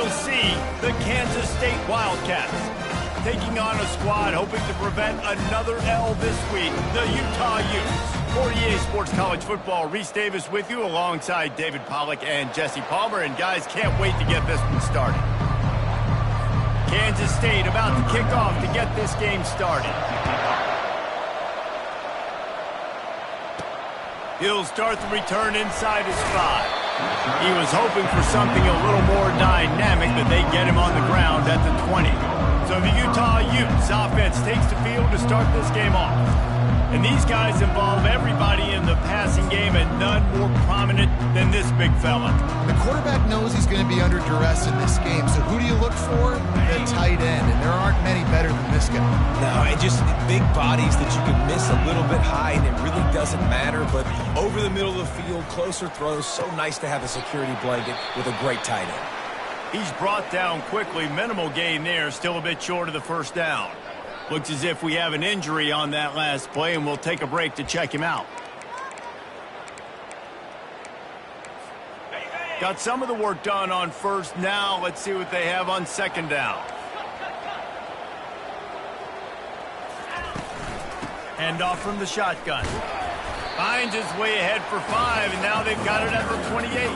we'll see the Kansas State Wildcats taking on a squad hoping to prevent another L this week, the Utah Utes. 48 Sports College Football, Reese Davis with you alongside David Pollack and Jesse Palmer. And guys, can't wait to get this one started. Kansas State about to kick off to get this game started. He'll start the return inside his 5. He was hoping for something a little more dynamic, but they get him on the ground at the 20. So the Utah Utes offense takes the field to start this game off. And these guys involve everybody in the passing game, and none more prominent than this big fella. The quarterback knows he's going to be under duress in this game, so who do you look for? The tight end, and there aren't many better than this guy. No, and just big bodies that you can miss a little bit high, and it really doesn't matter, but over the middle of the field, closer throws, so nice to have a security blanket with a great tight end. He's brought down quickly, minimal gain there, still a bit short of the first down. Looks as if we have an injury on that last play, and we'll take a break to check him out. Got some of the work done on first. Now let's see what they have on second down. Hand off from the shotgun. Finds his way ahead for 5, and now they've got it at the 28.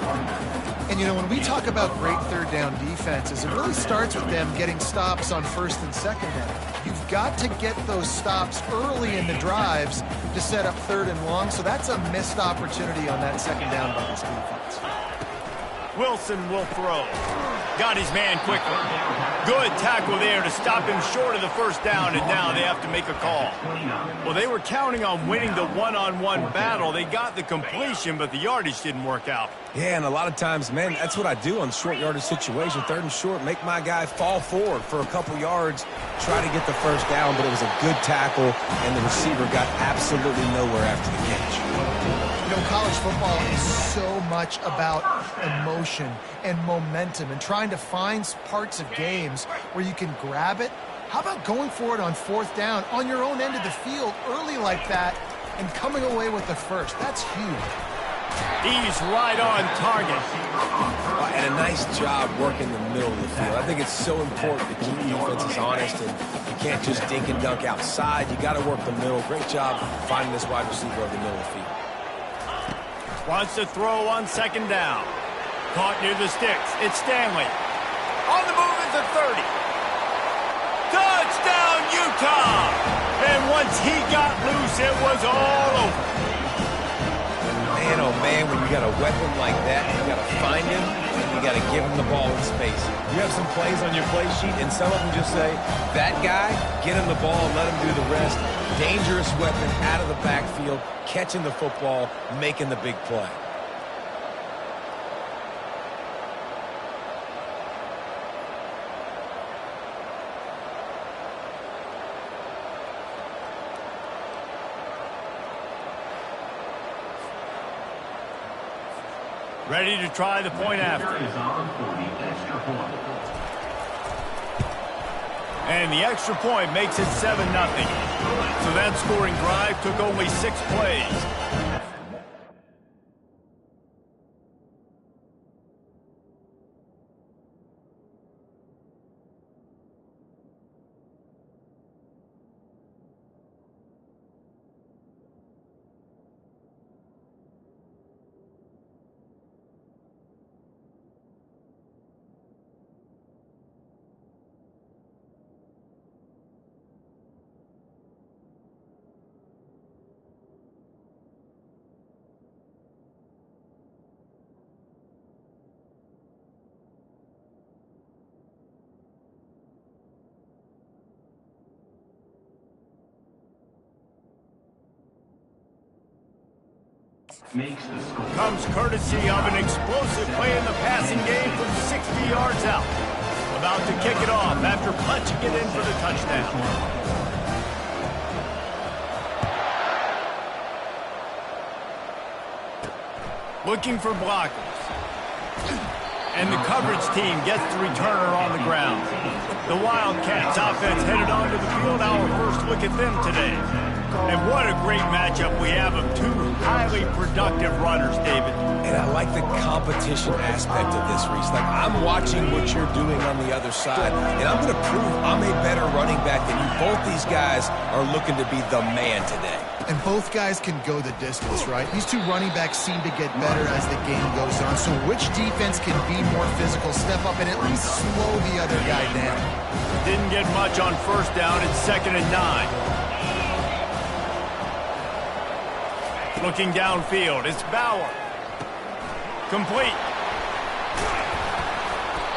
And, you know, when we talk about great third down defenses, it really starts with them getting stops on first and second down. You've got to get those stops early in the drives to set up third and long, so that's a missed opportunity on that second down by this defense. Wilson will throw. Got his man quickly. Good tackle there to stop him short of the first down, and now they have to make a call. Well, they were counting on winning the one-on-one battle. They got the completion, but the yardage didn't work out. Yeah, and a lot of times, man, that's what I do on short yardage situation. Third and short, make my guy fall forward for a couple yards, try to get the first down, but it was a good tackle, and the receiver got absolutely nowhere after the catch. You know, college football is so much about emotion and momentum and trying to find parts of games where you can grab it. How about going for it on fourth down on your own end of the field early like that and coming away with the first? That's huge. He's right on target. And a nice job working the middle of the field. I think it's so important to keep defenses honest, and you can't just dink and dunk outside. You got to work the middle. Great job finding this wide receiver over the middle of the field. Wants to throw on second down. Caught near the sticks. It's Stanley. On the move at the 30. Touchdown, Utah! And once he got loose, it was all over. Man, oh man, when you got a weapon like that, you got to find him, and you got to give him the ball in space. You have some plays on your play sheet, and some of them just say, that guy, get him the ball, let him do the rest. Dangerous weapon out of the backfield, catching the football, making the big play. Ready to try the point after. And the extra point makes it 7-0. So that scoring drive took only 6 plays. Comes courtesy of an explosive play in the passing game from 60 yards out. About to kick it off after punching it in for the touchdown. Looking for blockers. And the coverage team gets the returner on the ground. The Wildcats offense headed onto the field. Our first look at them today. And what a great matchup we have of two highly productive runners, David. And I like the competition aspect of this, Reese. Like, I'm watching what you're doing on the other side, and I'm going to prove I'm a better running back than you. Both these guys are looking to be the man today. And both guys can go the distance, right? These two running backs seem to get better as the game goes on. So which defense can be more physical, step up, and at least slow the other guy down? Didn't get much on first down. It's 2nd and 9. Looking downfield, it's Bauer. Complete.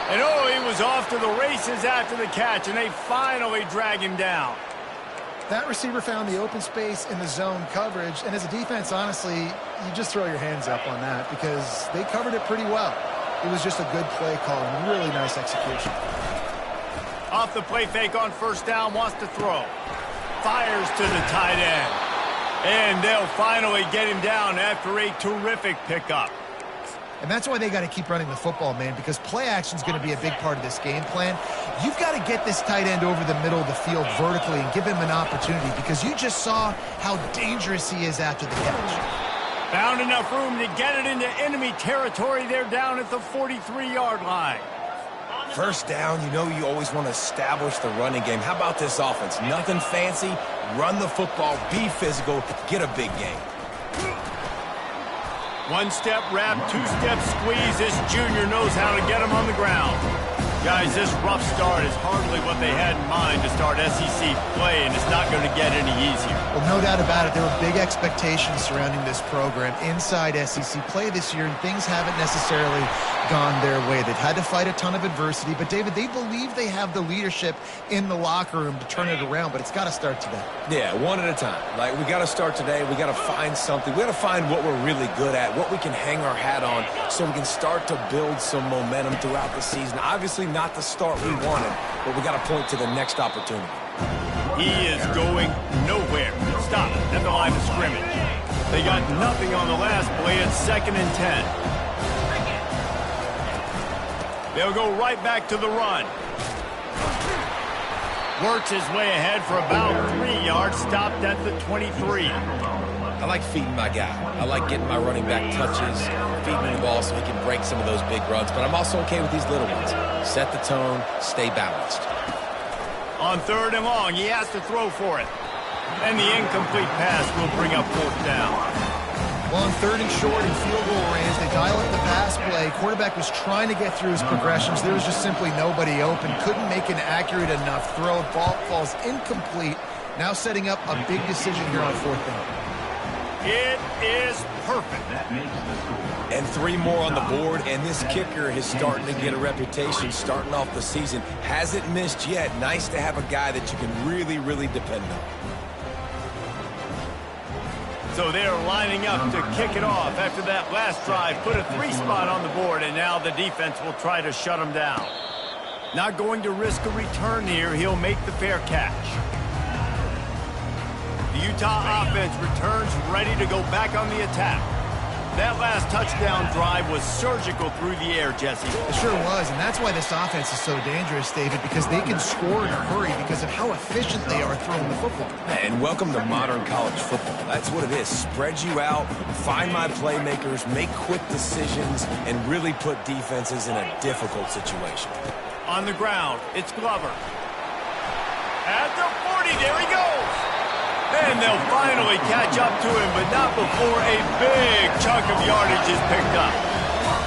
And oh, he was off to the races after the catch, and they finally drag him down. That receiver found the open space in the zone coverage, and as a defense, honestly, you just throw your hands up on that because they covered it pretty well. It was just a good play call and really nice execution. Off the play fake on first down, wants to throw. Fires to the tight end. And they'll finally get him down after a terrific pickup. And that's why they got to keep running the football, man, because play action is going to be a big part of this game plan. You've got to get this tight end over the middle of the field vertically and give him an opportunity because you just saw how dangerous he is after the catch. Found enough room to get it into enemy territory. They're down at the 43-yard line. First down, you know you always want to establish the running game. How about this offense? Nothing fancy. Run the football, be physical, get a big game. One-step wrap, two-step squeeze. This junior knows how to get him on the ground. Guys, this rough start is hardly what they had in mind to start SEC play, and it's not going to get any easier. Well, no doubt about it. There were big expectations surrounding this program inside SEC play this year, and things haven't necessarily gone their way. They've had to fight a ton of adversity, but, David, they believe they have the leadership in the locker room to turn it around, but it's got to start today. Yeah, one at a time. Like, we got to start today. We got to find something. We got to find what we're really good at, what we can hang our hat on so we can start to build some momentum throughout the season. Obviously, not the start we wanted, but we got to point to the next opportunity. He is going nowhere. Stop at the line of scrimmage. They got nothing on the last play. It's 2nd and 10. They'll go right back to the run. Works his way ahead for about 3 yards, stopped at the 23. I like feeding my guy. I like getting my running back touches, feeding him the ball so he can break some of those big runs, but I'm also okay with these little ones. Set the tone, stay balanced. On 3rd and long, he has to throw for it. And the incomplete pass will bring up 4th down. Well, on 3rd and short and field goal range, they dial up the pass play. Quarterback was trying to get through his progressions. There was just simply nobody open. Couldn't make an accurate enough throw. Ball falls incomplete. Now setting up a big decision here on 4th down. It is perfect. And 3 more on the board, and this kicker is starting to get a reputation starting off the season. Hasn't missed yet. Nice to have a guy that you can really, really depend on. So they're lining up to kick it off after that last drive. Put a 3 spot on the board, and now the defense will try to shut them down. Not going to risk a return here. He'll make the fair catch. The Utah offense returns ready to go back on the attack. That last touchdown drive was surgical through the air, Jesse. It sure was, and that's why this offense is so dangerous, David, because they can score in a hurry because of how efficient they are throwing the football. And welcome to modern college football. That's what it is. Spread you out, find my playmakers, make quick decisions, and really put defenses in a difficult situation. On the ground, it's Glover. At the 40, there he goes. And they'll finally catch up to him, but not before a big chunk of yardage is picked up.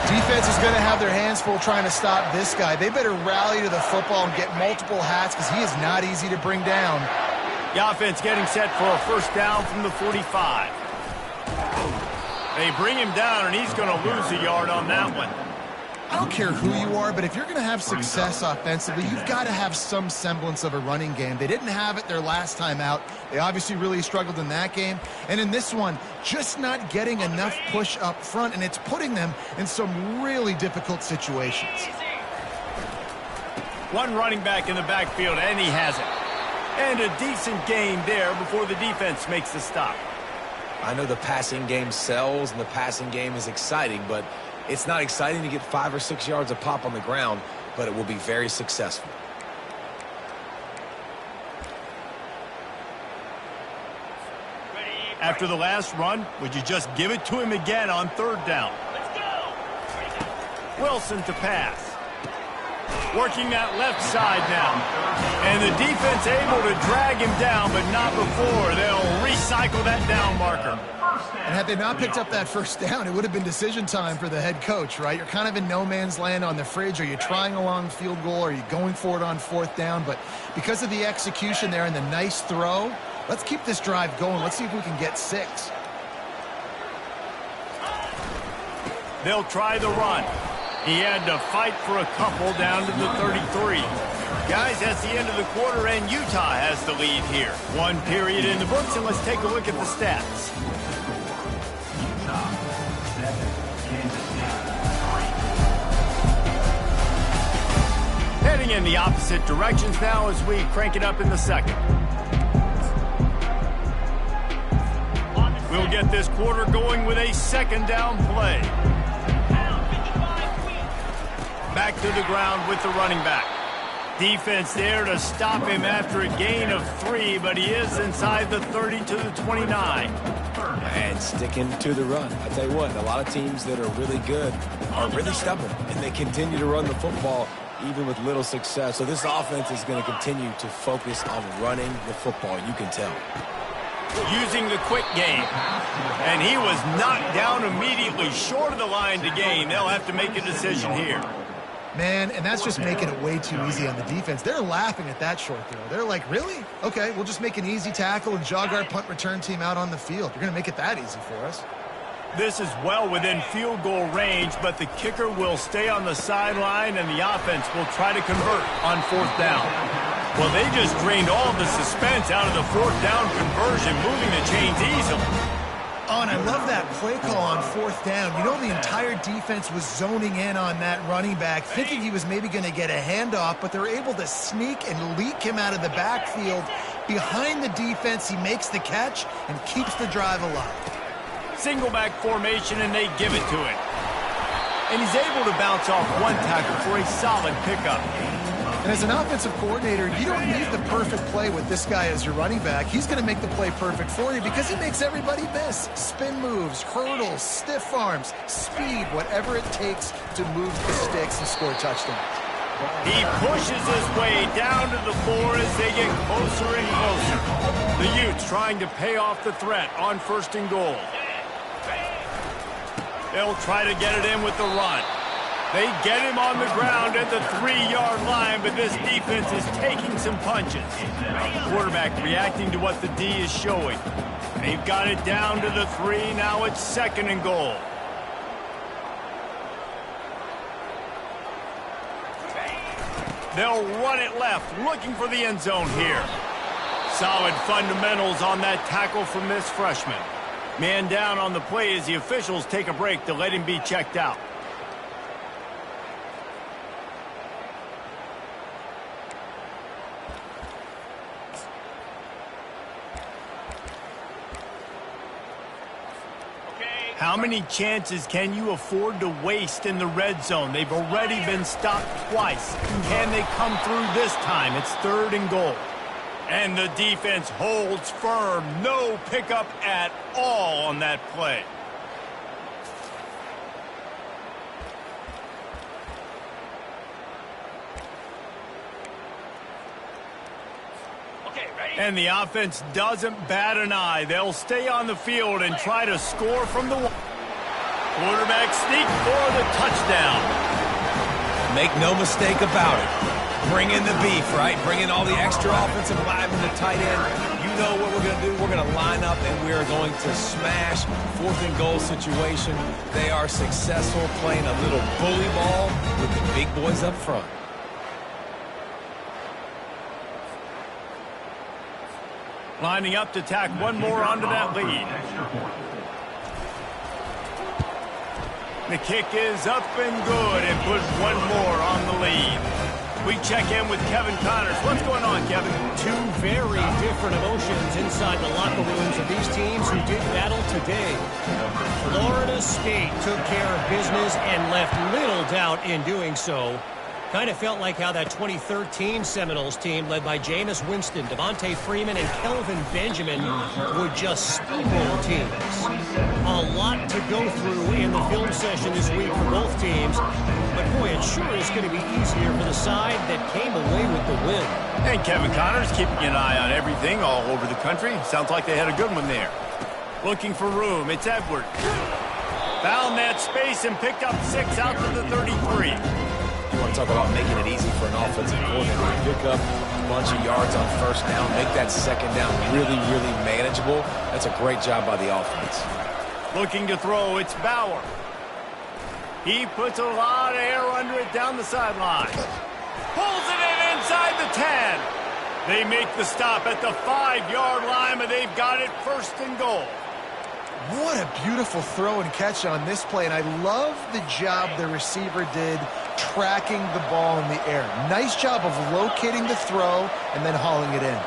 Defense is going to have their hands full trying to stop this guy. They better rally to the football and get multiple hats because he is not easy to bring down. The offense getting set for a first down from the 45. They bring him down, and he's going to lose a yard on that one. I don't care who you are, but if you're going to have success offensively, you've got to have some semblance of a running game. They didn't have it their last time out. They obviously really struggled in that game. And in this one, just not getting enough push up front, and it's putting them in some really difficult situations. One running back in the backfield, and he has it. And a decent gain there before the defense makes the stop. I know the passing game sells and the passing game is exciting, but it's not exciting to get 5 or 6 yards of pop on the ground, but it will be very successful. After the last run, would you just give it to him again on third down? Wilson to pass. Working that left side now. And the defense able to drag him down, but not before. They'll recycle that down marker. And had they not picked up that first down, it would have been decision time for the head coach, right? You're kind of in no man's land on the fridge. Are you trying a long field goal? Are you going for it on fourth down? But because of the execution there and the nice throw, let's keep this drive going. Let's see if we can get 6. They'll try the run. He had to fight for a couple down to the 33. Guys, that's the end of the quarter, and Utah has the lead here. 1 period in the books, and let's take a look at the stats. Heading in the opposite directions now as we crank it up in the second. We'll get this quarter going with a second down play. Back to the ground with the running back. Defense there to stop him after a gain of 3, but he is inside the 30 to the 29. And sticking to the run. I tell you what, a lot of teams that are really good are really stubborn, and they continue to run the football even with little success. So this offense is going to continue to focus on running the football, you can tell. Using the quick game. And he was knocked down immediately short of the line to gain. They'll have to make a decision here. Man, and that's just making it way too easy on the defense. They're laughing at that short throw. They're like, really? Okay, we'll just make an easy tackle and jog our punt return team out on the field. You're going to make it that easy for us. This is well within field goal range, but the kicker will stay on the sideline, and the offense will try to convert on fourth down. Well, they just drained all of the suspense out of the fourth down conversion, moving the chains easily. Oh, and I love that play call on fourth down. You know, the entire defense was zoning in on that running back, thinking he was maybe going to get a handoff, but they're able to sneak and leak him out of the backfield. Behind the defense, he makes the catch and keeps the drive alive. Single back formation, and they give it to him. And he's able to bounce off one tackle for a solid pickup. And as an offensive coordinator, you don't need the perfect play with this guy as your running back. He's going to make the play perfect for you because he makes everybody miss. Spin moves, hurdles, stiff arms, speed, whatever it takes to move the sticks and score touchdowns. He pushes his way down to the floor as they get closer and closer. The Utes trying to pay off the threat on first and goal. They'll try to get it in with the run. They get him on the ground at the 3-yard line, but this defense is taking some punches. Quarterback reacting to what the D is showing. They've got it down to the 3. Now it's second and goal. They'll run it left, looking for the end zone here. Solid fundamentals on that tackle from this freshman. Man down on the play as the officials take a break to let him be checked out. How many chances can you afford to waste in the red zone? They've already been stopped twice. Can they come through this time? It's third and goal. And the defense holds firm. No pickup at all on that play. And the offense doesn't bat an eye. They'll stay on the field and try to score from the wall. Quarterback sneak for the touchdown. Make no mistake about it. Bring in the beef, right? Bring in all the extra offensive linemen, the tight end. You know what we're going to do. We're going to line up, and we are going to smash fourth and goal situation. They are successful playing a little bully ball with the big boys up front. Lining up to tack one more onto that lead. The kick is up and good and put one more on the lead. We check in with Kevin Connors. What's going on, Kevin? Two very different emotions inside the locker rooms of these teams who did battle today. Florida State took care of business and left little doubt in doing so. Kind of felt like how that 2013 Seminoles team led by Jameis Winston, Devontae Freeman, and Kelvin Benjamin would just steamroll teams. A lot to go through in the film session this week for both teams. But boy, it sure is going to be easier for the side that came away with the win. And Kevin Connors keeping an eye on everything all over the country. Sounds like they had a good one there. Looking for room, it's Edwards. Found that space and picked up 6 out to the 33. You want to talk about making it easy for an offensive coordinator. Pick up a bunch of yards on first down, make that second down really, really manageable. That's a great job by the offense. Looking to throw, it's Bauer. He puts a lot of air under it down the sideline. Pulls it in inside the 10. They make the stop at the 5-yard line, but they've got it first and goal. What a beautiful throw and catch on this play, and I love the job the receiver did tracking the ball in the air. Nice job of locating the throw and then hauling it in.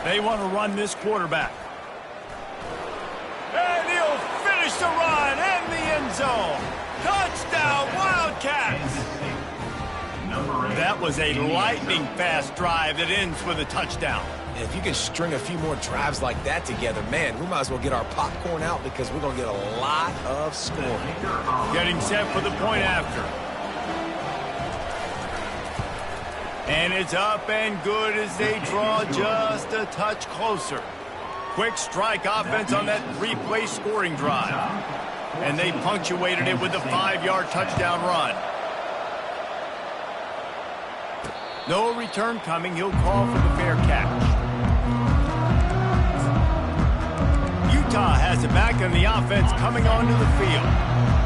They want to run this quarterback. And he'll finish the run in the end zone. Touchdown, Wildcats! That was a lightning-fast drive that ends with a touchdown. And if you can string a few more drives like that together, man, we might as well get our popcorn out because we're going to get a lot of scoring. Getting set for the point after. And it's up and good as they draw just a touch closer. Quick strike offense on that 3-play scoring drive. And they punctuated it with a 5-yard touchdown run. No return coming. He'll call for the fair catch. Utah has it back in the offense coming onto the field.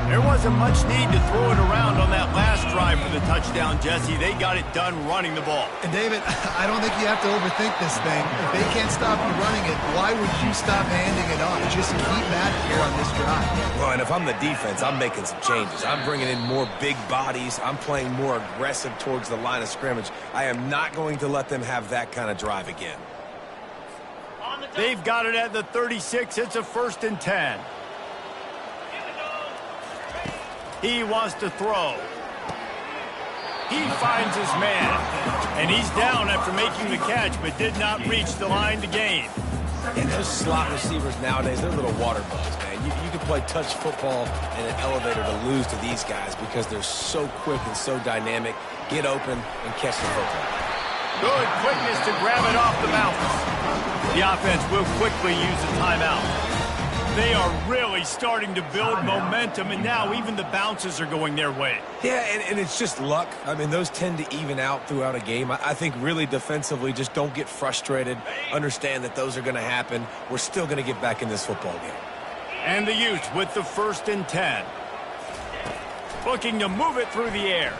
There wasn't much need to throw it around on that last drive for the touchdown, Jesse. They got it done running the ball. And David, I don't think you have to overthink this thing. If they can't stop you running it, why would you stop handing it off? Just keep at it here on this drive. Well, and if I'm the defense, I'm making some changes. I'm bringing in more big bodies. I'm playing more aggressive towards the line of scrimmage. I am not going to let them have that kind of drive again. They've got it at the 36. It's a 1st and 10. He wants to throw. He finds his man. And he's down after making the catch, but did not reach the line to gain. And those slot receivers nowadays, they're little water bugs, man. You can play touch football in an elevator to lose to these guys because they're so quick and so dynamic. Get open and catch the football. Good quickness to grab it off the bounce. The offense will quickly use a timeout. They are really starting to build momentum, and now even the bounces are going their way. Yeah, and it's just luck. I mean, those tend to even out throughout a game. I think really defensively, just don't get frustrated. Understand that those are going to happen. We're still going to get back in this football game. And the Utes with the 1st and 10. Looking to move it through the air.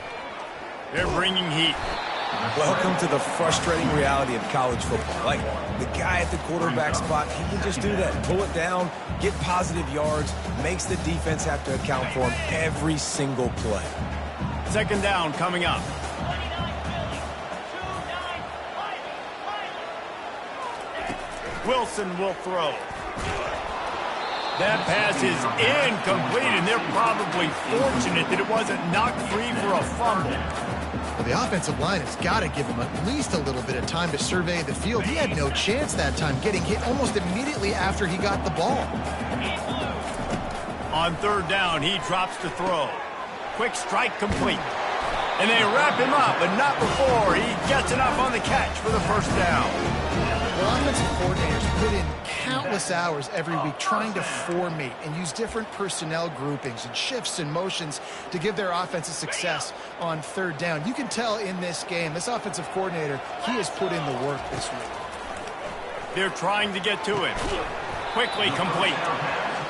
They're bringing heat. Welcome to the frustrating reality of college football. Like, the guy at the quarterback spot, he can just do that. Pull it down, get positive yards, makes the defense have to account for him every single play. 2nd down coming up. Wilson will throw. That pass is incomplete, and they're probably fortunate that it wasn't knocked free for a fumble. Well, the offensive line has got to give him at least a little bit of time to survey the field. He had no chance that time, getting hit almost immediately after he got the ball. On 3rd down, he drops to throw. Quick strike complete. And they wrap him up, but not before he gets enough on the catch for the 1st down. Well, offensive coordinators put in countless hours every week trying to formate and use different personnel groupings and shifts and motions to give their offensive success on 3rd down. You can tell in this game, this offensive coordinator, he has put in the work this week. They're trying to get to it. Quickly complete.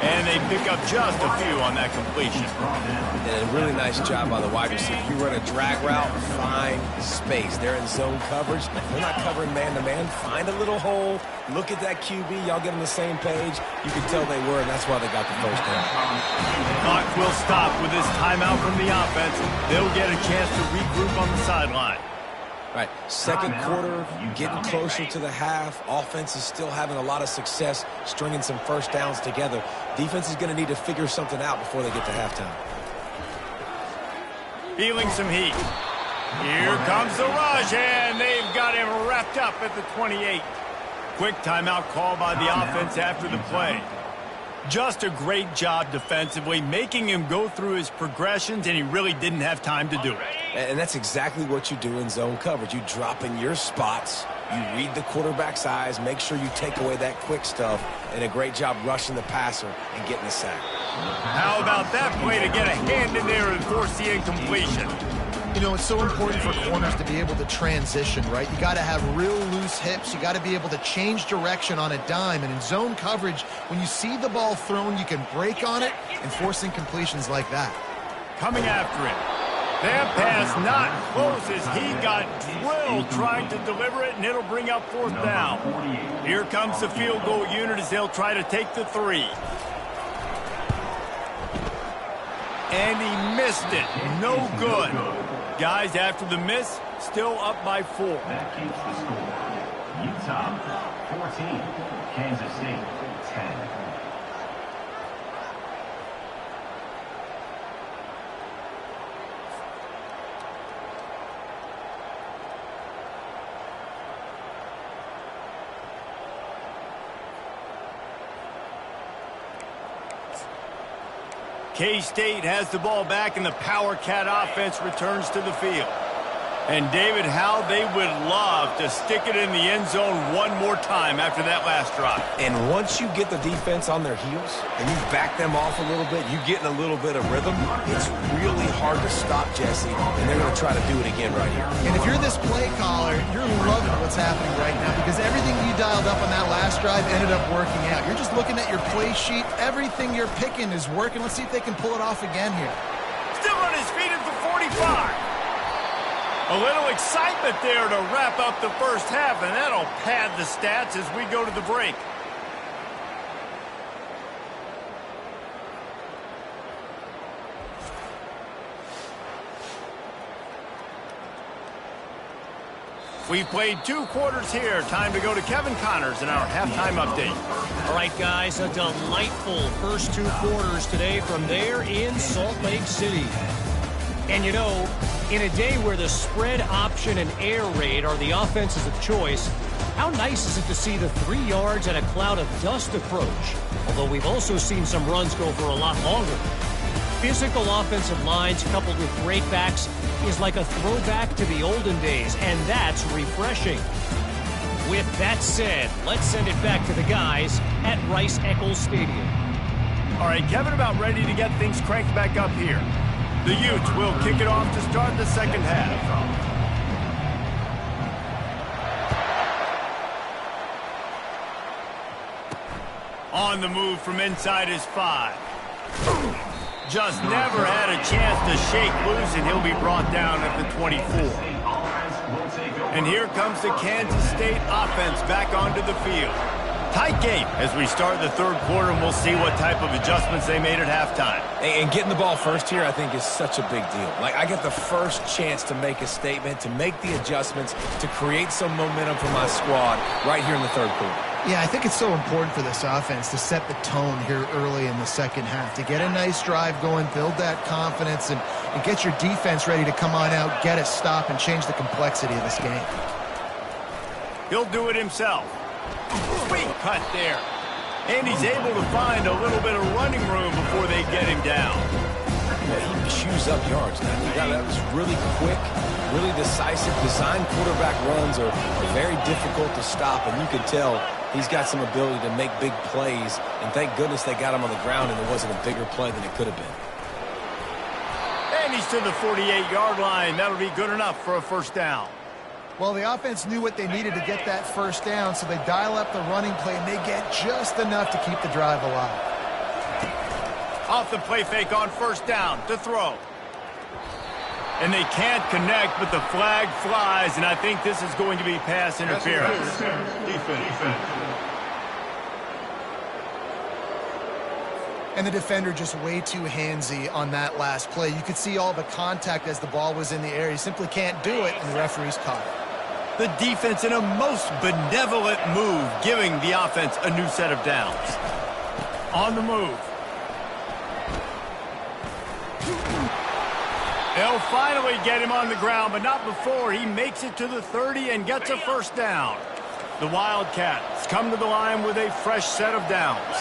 And they pick up just a few on that completion. And a really nice job by the wide receiver. You run a drag route, find space. They're in zone coverage. They're not covering man-to-man. Find a little hole. Look at that QB. Y'all get on the same page. You can tell they were, and that's why they got the 1st down. Clock will stop with this timeout from the offense. They'll get a chance to regroup on the sideline. Right, 2nd quarter, getting closer to the half. Offense is still having a lot of success stringing some 1st downs together. Defense is going to need to figure something out before they get to halftime. feeling some heat. Here comes the rush, and they've got him wrapped up at the 28. Quick timeout call by the offense after the play. Just a great job defensively, making him go through his progressions, and he really didn't have time to do it. And that's exactly what you do in zone coverage. You drop in your spots, you read the quarterback's eyes, make sure you take away that quick stuff, and a great job rushing the passer and getting the sack. How about that play to get a hand in there and force the incompletion? You know, it's so important for corners to be able to transition, right? You got to have real loose hips. You got to be able to change direction on a dime. And in zone coverage, when you see the ball thrown, you can break on it and force incompletions like that. Coming after it. That pass not close as he got drilled trying to deliver it, and it'll bring up fourth down. Here comes the field goal unit as they'll try to take the 3. And he missed it. No good. Guys, after the miss, still up by 4. That keeps the score. Utah 14, Kansas State 10. K-State has the ball back, and the Power Cat offense returns to the field. And, David, how they would love to stick it in the end zone one more time after that last drive. And once you get the defense on their heels and you back them off a little bit, you get in a little bit of rhythm, it's really hard to stop, Jesse, and they're going to try to do it again right here. And if you're this play caller, you're loving what's happening right now because everything you dialed up on that last drive ended up working out. You're just looking at your play sheet. Everything you're picking is working. Let's see if they can pull it off again here. Still on his feet at the 45. A little excitement there to wrap up the first half, and that'll pad the stats as we go to the break. We've played 2 quarters here. Time to go to Kevin Connors in our halftime update. All right, guys, a delightful first 2 quarters today from there in Salt Lake City. And, you know, in a day where the spread option and air raid are the offenses of choice, how nice is it to see the 3 yards and a cloud of dust approach? Although we've also seen some runs go for a lot longer. Physical offensive lines coupled with great backs is like a throwback to the olden days, and that's refreshing. With that said, let's send it back to the guys at Rice-Eccles Stadium. All right, Kevin, about ready to get things cranked back up here. The Utes will kick it off to start the second half. On the move from inside his 5. Just never had a chance to shake loose, and he'll be brought down at the 24. And here comes the Kansas State offense back onto the field. Tight game as we start the third quarter, and we'll see what type of adjustments they made at halftime. And getting the ball first here, I think, is such a big deal. Like, I get the first chance to make a statement, to make the adjustments, to create some momentum for my squad right here in the third quarter. Yeah, I think it's so important for this offense to set the tone here early in the second half, to get a nice drive going, build that confidence, and get your defense ready to come on out, get a stop, and change the complexity of this game. He'll do it himself. Sweet cut there. And he's able to find a little bit of running room before they get him down. Yeah, he chews up yards. That was really quick, really decisive. Design quarterback runs are very difficult to stop, and you can tell he's got some ability to make big plays, and thank goodness they got him on the ground and it wasn't a bigger play than it could have been. And he's to the 48-yard line. That'll be good enough for a first down. Well, the offense knew what they needed to get that first down, so they dial up the running play, and they get just enough to keep the drive alive. Off the play fake on first down to throw. And they can't connect, but the flag flies, and I think this is going to be pass interference. Defense. And the defender just way too handsy on that last play. You could see all the contact as the ball was in the air. He simply can't do it, and the referee's caught it. The defense in a most benevolent move, giving the offense a new set of downs. On the move. They'll finally get him on the ground, but not before he makes it to the 30 and gets a first down. The Wildcats come to the line with a fresh set of downs.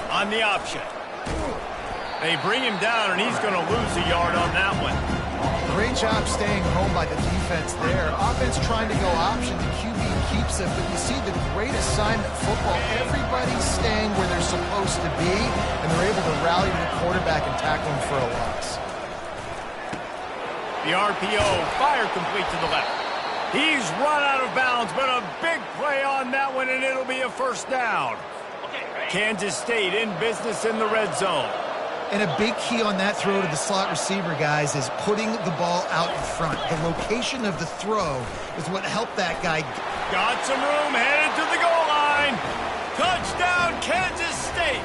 On the option. They bring him down, and he's going to lose a yard on that one. Great job staying home by the defense there. Offense trying to go option. The QB keeps it, but you see the great assignment football. Everybody's staying where they're supposed to be, and they're able to rally to the quarterback and tackle him for a loss. The RPO, fire complete to the left. He's run out of bounds, but a big play on that one, and it'll be a first down. Kansas State in business in the red zone. And a big key on that throw to the slot receiver, guys, is putting the ball out in front. The location of the throw is what helped that guy. Got some room, headed to the goal line. Touchdown, Kansas State.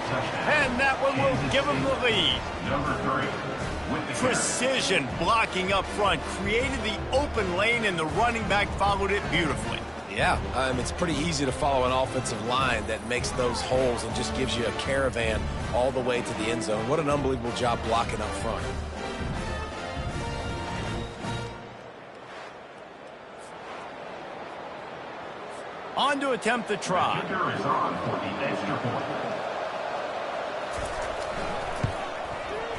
And that one will give them the lead. Number 3. Precision blocking up front created the open lane, and the running back followed it beautifully. Yeah, it's pretty easy to follow an offensive line that makes those holes and just gives you a caravan all the way to the end zone. What an unbelievable job blocking up front. On to attempt the try. The kicker is on for the extra point.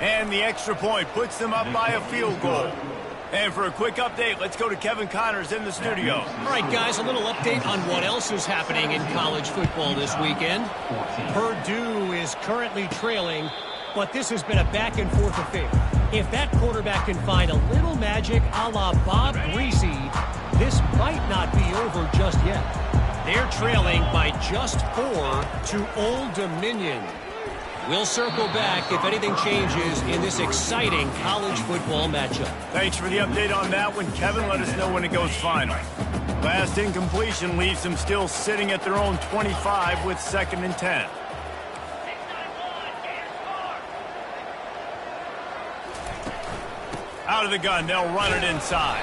And the extra point puts them up by a field goal. And for a quick update, let's go to Kevin Connors in the studio. All right, guys, a little update on what else is happening in college football this weekend. Purdue is currently trailing, but this has been a back-and-forth affair. If that quarterback can find a little magic a la Bob Greasy, this might not be over just yet. They're trailing by just 4 to Old Dominion. We'll circle back if anything changes in this exciting college football matchup. Thanks for the update on that one, Kevin. Let us know when it goes final. Last incompletion leaves them still sitting at their own 25 with 2nd and 10. Out of the gun, they'll run it inside.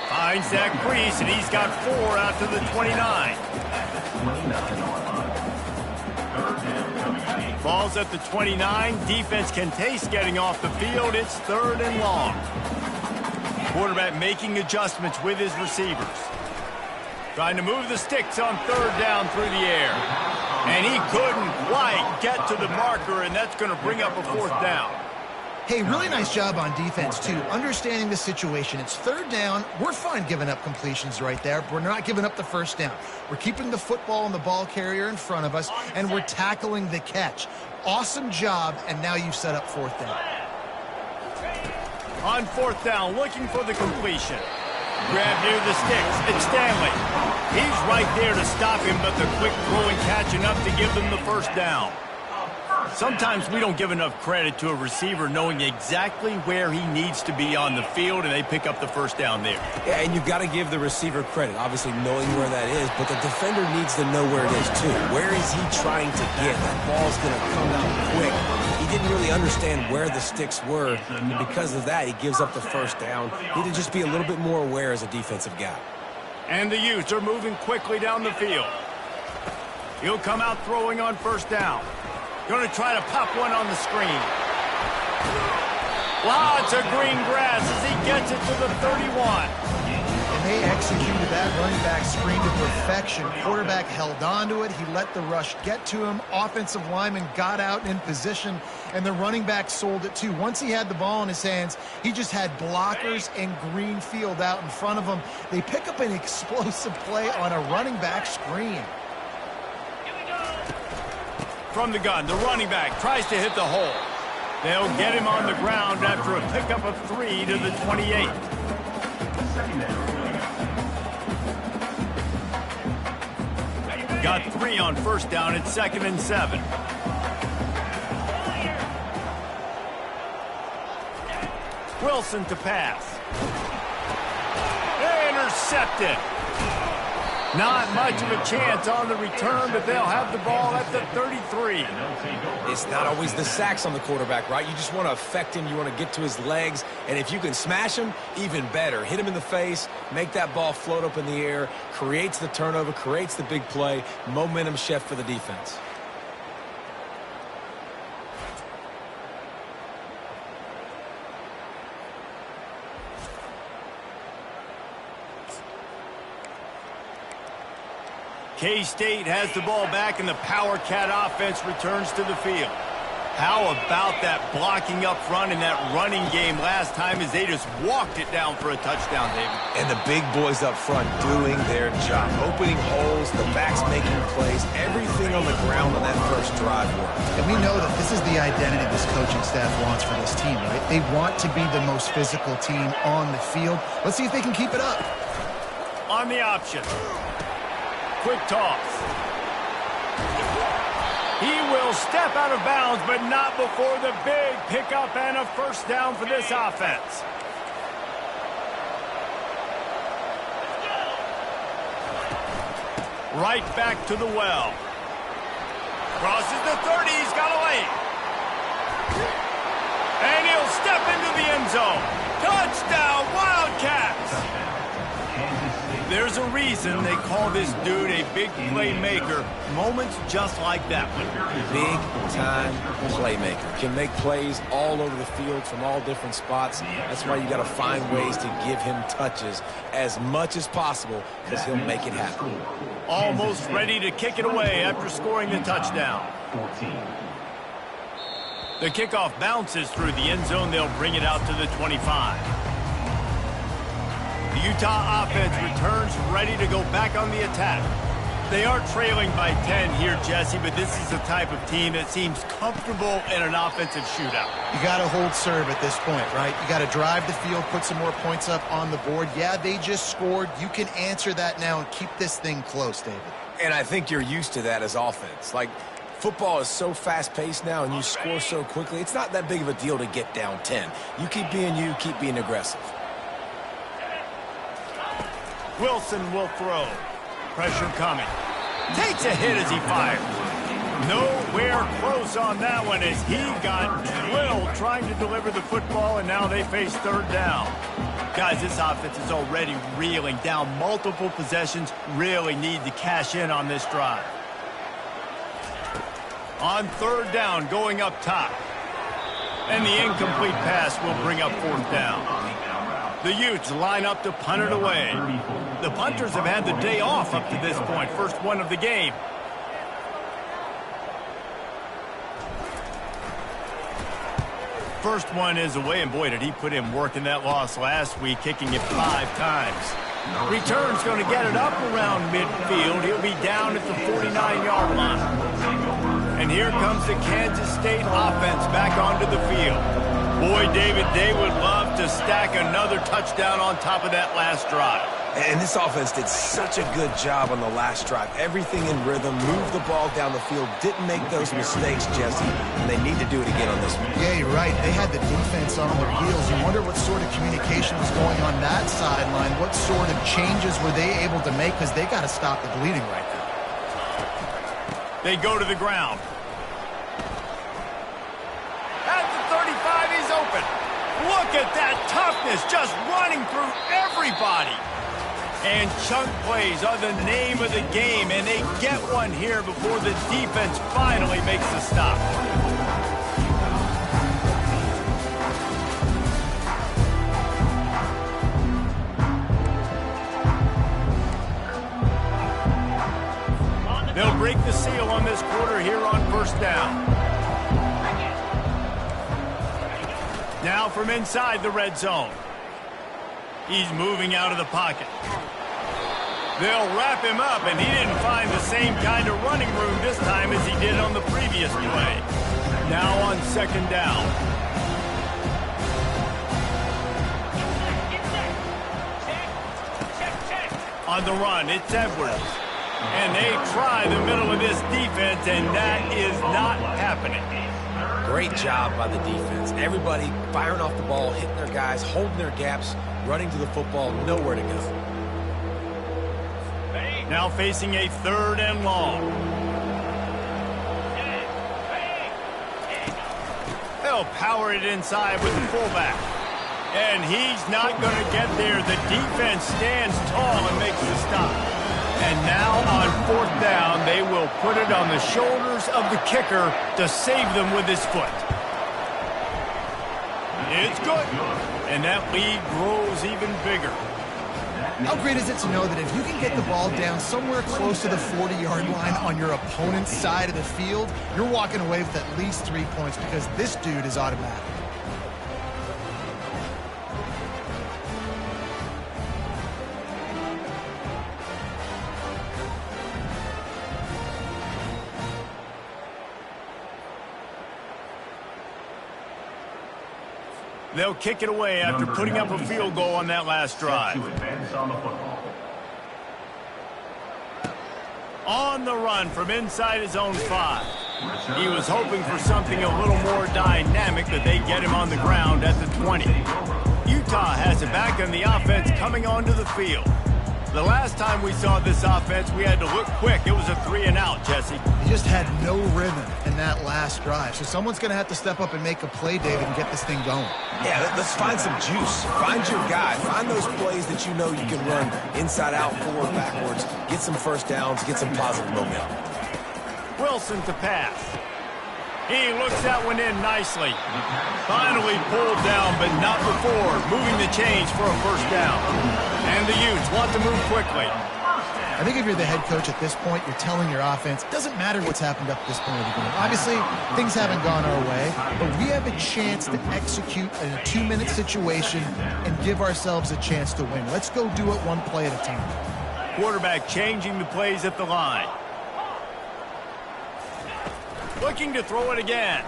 Finds that crease, and he's got 4 out to the 29. Ball's at the 29. Defense can taste getting off the field. It's 3rd and long. Quarterback making adjustments with his receivers. Trying to move the sticks on 3rd down through the air. And he couldn't quite get to the marker, and that's going to bring up a 4th down. Hey, really nice job on defense, too. Understanding the situation. It's 3rd down. We're fine giving up completions right there. We're not giving up the first down. We're keeping the football and the ball carrier in front of us, and we're tackling the catch. Awesome job, and now you've set up 4th down. On 4th down, looking for the completion. Grab near the sticks. It's Stanley. He's right there to stop him, but the quick throw and catching up to give them the first down. Sometimes we don't give enough credit to a receiver knowing exactly where he needs to be on the field, and they pick up the first down there. Yeah, and you've got to give the receiver credit, obviously knowing where that is, but the defender needs to know where it is too. Where is he trying to get? That ball's going to come out quick. He didn't really understand where the sticks were, and because of that, he gives up the first down. He need to just be a little bit more aware as a defensive guy. And the Utes are moving quickly down the field. He'll come out throwing on 1st down. Going to try to pop one on the screen. Lots of green grass as he gets it to the 31. And they executed that running back screen to perfection. Quarterback held on to it. He let the rush get to him. Offensive lineman got out in position, and the running back sold it too. Once he had the ball in his hands, he just had blockers and green field out in front of him. They pick up an explosive play on a running back screen. From the gun, the running back tries to hit the hole. They'll get him on the ground after a pickup of 3 to the 28. Got 3 on 1st down at 2nd and 7. Wilson to pass. Intercepted. Not much of a chance on the return, but they'll have the ball at the 33. It's not always the sacks on the quarterback, right? You just want to affect him. You want to get to his legs. And if you can smash him, even better. Hit him in the face, make that ball float up in the air, creates the turnover, creates the big play, momentum shift for the defense. K-State has the ball back, and the Power Cat offense returns to the field. How about that blocking up front and that running game last time as they just walked it down for a touchdown, David? And the big boys up front doing their job. Opening holes, the backs making plays, everything on the ground on that first drive worked. And we know that this is the identity this coaching staff wants for this team, right? They want to be the most physical team on the field. Let's see if they can keep it up. On the option. Quick toss. He will step out of bounds, but not before the big pickup and a first down for this offense. Right back to the well. Crosses the 30. He's got a lane. And he'll step into the end zone. Touchdown, Wildcats! There's a reason they call this dude a big playmaker. Moments just like that one. Big-time playmaker. Can make plays all over the field from all different spots. That's why you got to find ways to give him touches as much as possible, because he'll make it happen. Almost ready to kick it away after scoring the touchdown. 14. The kickoff bounces through the end zone. They'll bring it out to the 25. The Utah offense returns ready to go back on the attack. They are trailing by 10 here, Jesse, but this is the type of team that seems comfortable in an offensive shootout. You got to hold serve at this point, right? You got to drive the field, put some more points up on the board. Yeah, they just scored. You can answer that now and keep this thing close, David. And I think you're used to that as offense. Like, football is so fast-paced now and you score so quickly, it's not that big of a deal to get down 10. You keep being aggressive. Wilson will throw. Pressure coming. Takes a hit as he fires. Nowhere close on that one as he got drilled trying to deliver the football, and now they face third down. Guys, this offense is already reeling down multiple possessions. Really need to cash in on this drive. On third down, going up top. And the incomplete pass will bring up fourth down. The Utes line up to punt it away. The punters have had the day off up to this point. First one of the game. First one is away, and boy, did he put in work in that loss last week, kicking it 5 times. Return's going to get it up around midfield. He'll be down at the 49-yard line. And here comes the Kansas State offense back onto the field. Boy, David, they would love to stack another touchdown on top of that last drive. And this offense did such a good job on the last drive. Everything in rhythm, moved the ball down the field, didn't make those mistakes, Jesse, and they need to do it again on this one. Yeah, you're right. They had the defense on their heels. You wonder what sort of communication was going on that sideline. What sort of changes were they able to make, because they got to stop the bleeding right now. They go to the ground. At the 35, he's open. Look at that toughness, just running through everybody. And chunk plays are the name of the game, and they get one here before the defense finally makes the stop. They'll break the seal on this quarter here on first down. Now from inside the red zone. He's moving out of the pocket. They'll wrap him up, and he didn't find the same kind of running room this time as he did on the previous play. Now on second down. On the run, it's Edwards. And they try the middle of this defense, and that is not happening. Great job by the defense. Everybody firing off the ball, hitting their guys, holding their gaps, running to the football, nowhere to go. Now facing a third and long. They'll power it inside with the fullback. And he's not going to get there. The defense stands tall and makes the stop. And now on fourth down, they will put it on the shoulders of the kicker to save them with his foot. It's good. And that lead grows even bigger. How great is it to know that if you can get the ball down somewhere close to the 40-yard line on your opponent's side of the field, you're walking away with at least 3 points because this dude is automatic. They'll kick it away after putting up a field goal on that last drive. On the run from inside his own 5. He was hoping for something a little more dynamic, that they get him on the ground at the 20. Utah has it back on the offense coming onto the field. The last time we saw this offense, we had to look quick. It was a 3-and-out, Jesse. He just had no rhythm in that last drive. So someone's going to have to step up and make a play, David, and get this thing going. Yeah, let's find some juice. Find your guy. Find those plays that you know you can run inside out, forward, backwards. Get some first downs. Get some positive momentum. Wilson to pass. He looks that one in nicely. Finally pulled down, but not before moving the chains for a first down. And the Utes want to move quickly. I think if you're the head coach at this point, you're telling your offense, it doesn't matter what's happened up to this point of the game. Obviously, things haven't gone our way, but we have a chance to execute in a 2-minute situation and give ourselves a chance to win. Let's go do it one play at a time. Quarterback changing the plays at the line. Looking to throw it again.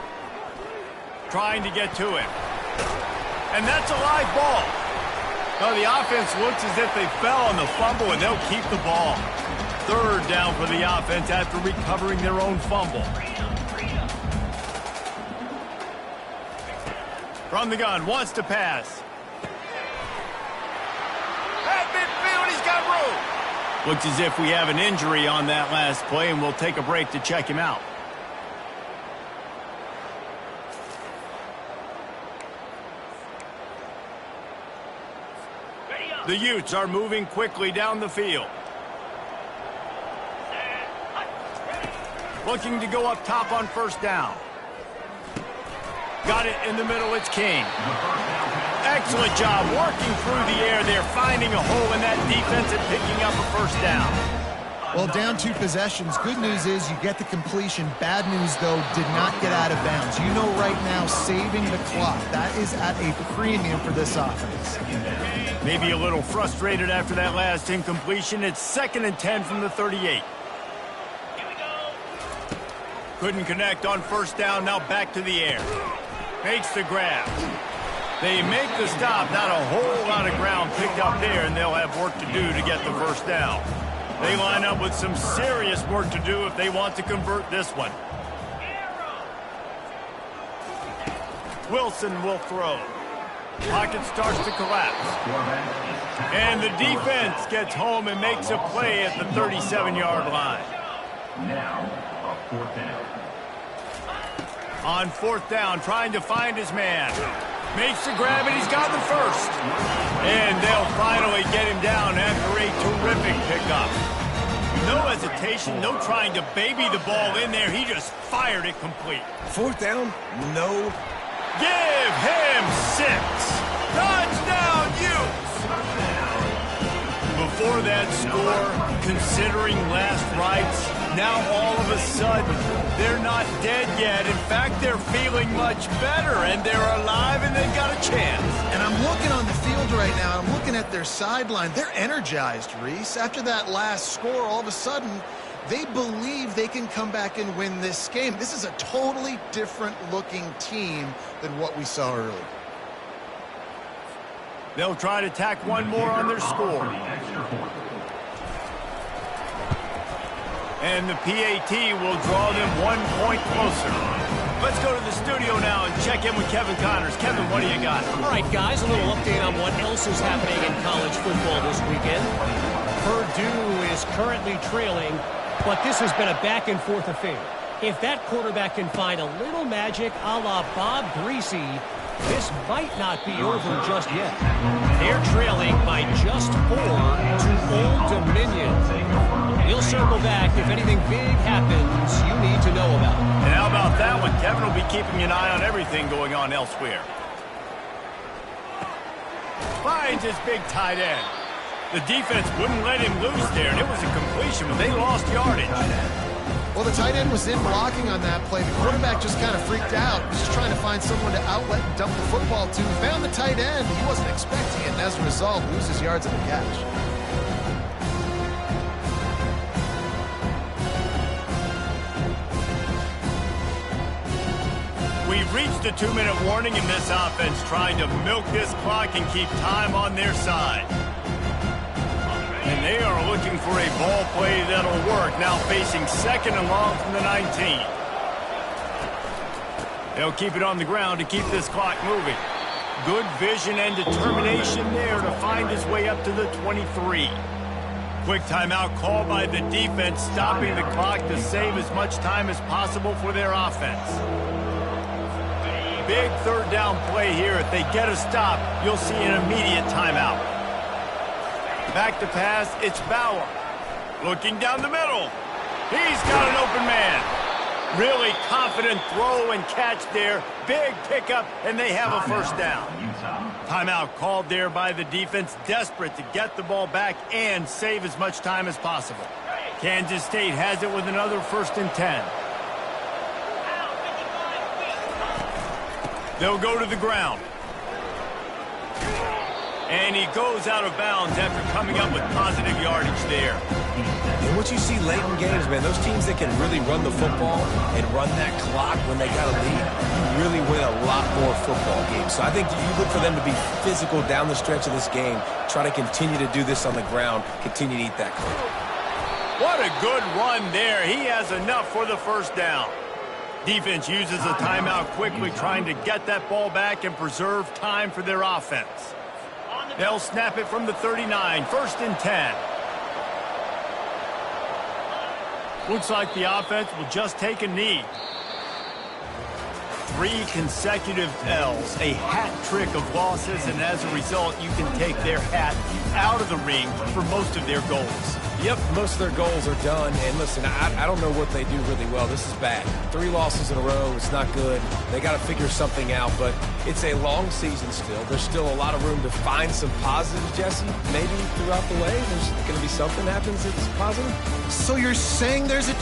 Trying to get to him. And that's a live ball. Well, the offense looks as if they fell on the fumble, and they'll keep the ball. 3rd down for the offense after recovering their own fumble. From the gun, wants to pass. At midfield, he's got room. Looks as if we have an injury on that last play, and we'll take a break to check him out. The Utes are moving quickly down the field. Looking to go up top on first down. Got it in the middle, it's King. Excellent job working through the air there, finding a hole in that defense and picking up a first down. Well, down 2 possessions. Good news is you get the completion. Bad news, though, did not get out of bounds. You know right now, saving the clock. That is at a premium for this offense. Maybe a little frustrated after that last incompletion. It's 2nd and 10 from the 38. Couldn't connect on first down. Now back to the air. Makes the grab. They make the stop. Not a whole lot of ground picked up there, and they'll have work to do to get the first down. They line up with some serious work to do if they want to convert this one. Wilson will throw. Pocket starts to collapse. And the defense gets home and makes a play at the 37-yard line. Now, a 4th down. On 4th down, trying to find his man. Makes the grab, and he's got the first. And they'll finally get him down after a terrific pickup. No hesitation, no trying to baby the ball in there. He just fired it complete. 4th down? No. Give him 6. Touchdown, Utes! Before that score, considering last rites, now all of a sudden, they're not dead yet. In fact, they're feeling much better, and they're alive, and they've got a chance. And I'm looking on the field right now, and I'm looking at their sideline. They're energized, Reese. After that last score, all of a sudden, they believe they can come back and win this game. This is a totally different-looking team than what we saw earlier. They'll try to tack one more on their score. And the PAT will draw them 1 point closer. Let's go to the studio now and check in with Kevin Connors. Kevin, what do you got? All right, guys, a little update on what else is happening in college football this weekend. Purdue is currently trailing, but this has been a back-and-forth affair. If that quarterback can find a little magic a la Bob Greasy, this might not be over just yet. They're trailing by just 4 to Old Dominion. We'll circle back if anything big happens you need to know about. And how about that one? Kevin will be keeping an eye on everything going on elsewhere. Finds his big tight end. The defense wouldn't let him loose there, and it was a completion, but they lost yardage. Well, the tight end was in blocking on that play. The quarterback just kind of freaked out. He was just trying to find someone to outlet and dump the football to. He found the tight end. He wasn't expecting it, and as a result, loses yards on the catch. We've reached the 2-minute warning in this offense, trying to milk this clock and keep time on their side. And they are looking for a ball play that'll work, now facing 2nd and long from the 19. They'll keep it on the ground to keep this clock moving. Good vision and determination there to find his way up to the 23. Quick timeout called by the defense, stopping the clock to save as much time as possible for their offense. Big 3rd down play here. If they get a stop, you'll see an immediate timeout. Back to pass, it's Bauer. Looking down the middle. He's got an open man. Really confident throw and catch there. Big pickup, and they have a 1st down. Timeout called there by the defense, desperate to get the ball back and save as much time as possible. Kansas State has it with another 1st and 10. They'll go to the ground. And he goes out of bounds after coming up with positive yardage there. And what you see late in games, man, those teams that can really run the football and run that clock when they got a lead, you really win a lot more football games. So I think you look for them to be physical down the stretch of this game, try to continue to do this on the ground, continue to eat that clock. What a good run there. He has enough for the 1st down. Defense uses a timeout quickly, trying to get that ball back and preserve time for their offense. They'll snap it from the 39, 1st and 10. Looks like the offense will just take a knee. 3 consecutive L's, a hat trick of losses, and as a result, you can take their hat out of the ring for most of their goals. Yep, most of their goals are done. And listen, I don't know what they do really well. This is bad. 3 losses in a row. It's not good. They got to figure something out, but it's a long season still. There's still a lot of room to find some positives, Jesse. Maybe throughout the way, there's going to be something happens that's positive. So you're saying there's a